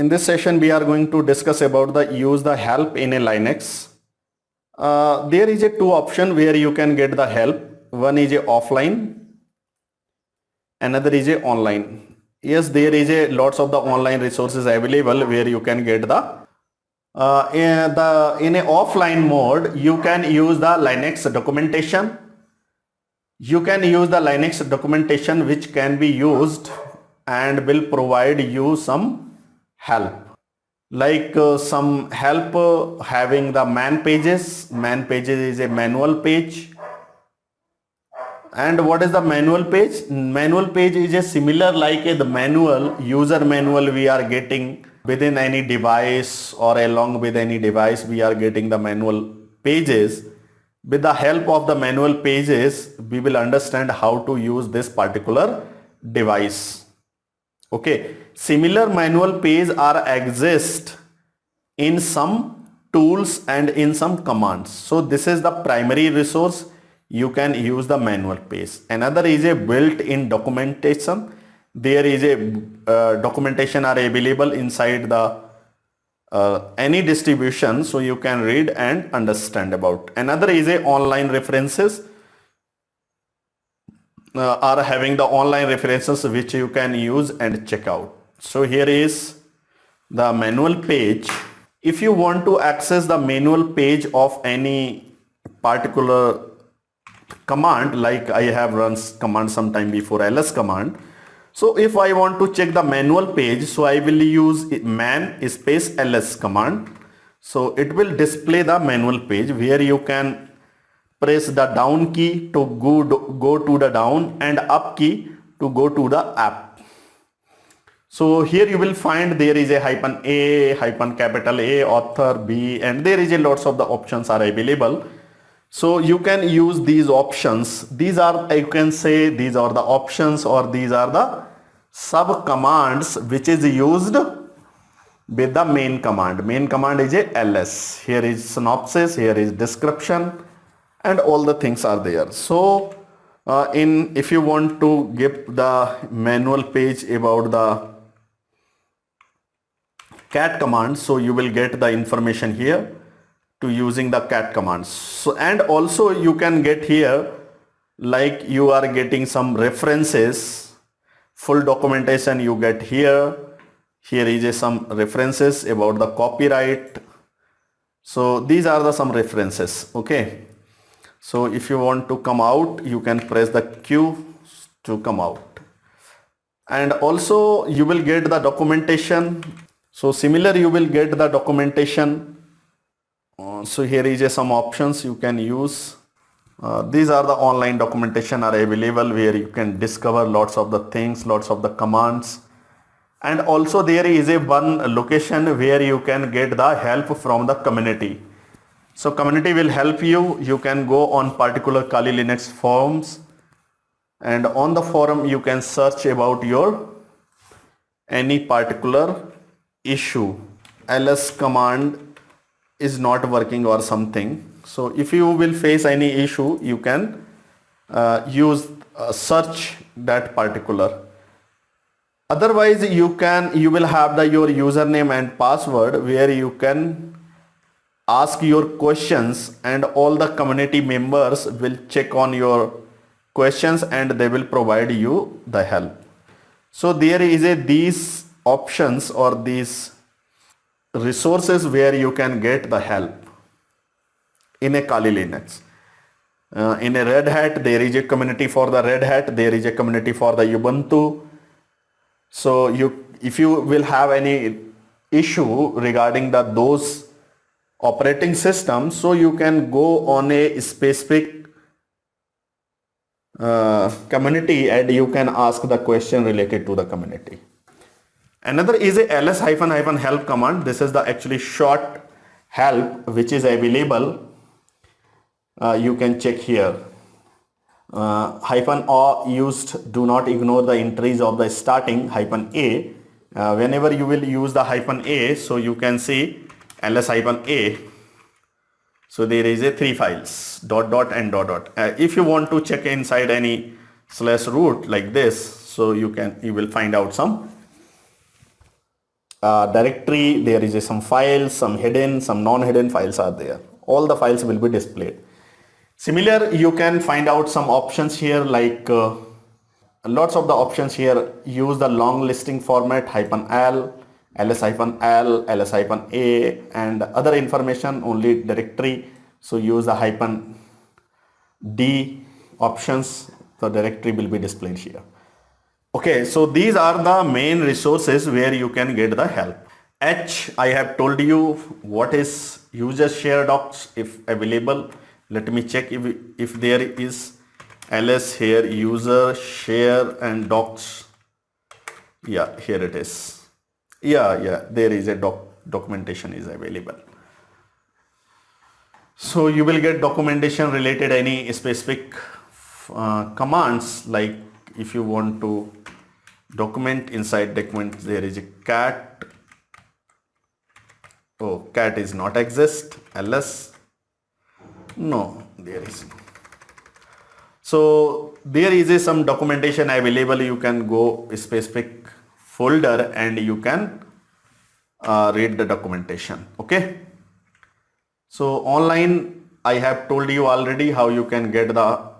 In this session, we are going to discuss about the help in a Linux. There is a two option where you can get the help. One is a offline, another is a online. Yes, there is a lots of the online resources available where you can get the in a offline mode. You can use the Linux documentation. You can use the Linux documentation which can be used and will provide you some help, like some help having the man pages. Man pages is a manual page. And what is the manual page? Manual page is a similar like the manual, user manual we are getting within any device or along with any device. We are getting the manual pages. With the help of the manual pages, we will understand how to use this particular device. Okay, similar manual pages exist in some tools and in some commands. So this is the primary resource. You can use the manual page. Another is a built-in documentation. There is a documentation are available inside the any distribution, so you can read and understand about. Another is a online references. Are having the online references which you can use and check out. So here is the manual page. If you want to access the manual page of any particular command, like I have run command sometime before, ls command. So if I want to check the manual page, so I will use man space ls command. So it will display the manual page where you can press the down key to go to the down and up key to go to the up. So here you will find there is a -a, capital A, author, B, and there is a lots of the options are available. So you can use these options. These are, you can say, these are the options or these are the sub commands which is used with the main command. Main command is a ls. Here is synopsis, here is description, and all the things are there. So if you want to give the manual page about the cat command, so you will get the information here to using the cat commands. So, and also you can get here, like you are getting some references, full documentation you get here. Here is some references about the copyright. So these are the some references. Okay. So if you want to come out, you can press the Q to come out. And also you will get the documentation. So similar you will get the documentation. So here is some options you can use. These are the online documentation are available where you can discover lots of the things, lots of the commands. And also there is a one location where you can get the help from the community. So community will help you. You can go on particular Kali Linux forums, and on the forum you can search about your any particular issue. ls command is not working or something. So if you will face any issue, you can use search that particular. Otherwise you will have your username and password where you can ask your questions, and all the community members will check on your questions and they will provide you the help. So there is these options or these resources where you can get the help in a Kali Linux. In a Red Hat, there is a community for the Red Hat, there is a community for the Ubuntu. So if you will have any issue regarding those operating system, so you can go on a specific community and you can ask the question related to the community. Another is a ls -- help command. This is the actually short help which is available. You can check here. -o used, do not ignore the entries of the starting -a. Whenever you will use the -a, so you can see ls -a. So there is a 3 files, ... and ... if you want to check inside any /root like this, so you will find out some directory, there is some files, some hidden, some non-hidden files are there. All the files will be displayed. Similar, you can find out some options here like lots of the options here. Use the long listing format -l, ls-l, ls-a, and other information only directory. So use the -d options. The directory will be displayed here. Okay, so these are the main resources where you can get the help. I have told you what is user share docs if available. Let me check if there is ls here, user share and docs. Yeah, here it is. Yeah, there is a documentation is available. So you will get documentation related any specific commands, like if you want to document, inside document there is a cat. Oh, cat is not exist. ls, no, there is. So there is some documentation available. You can go specific folder and you can read the documentation. Okay. So online, I have told you already how you can get the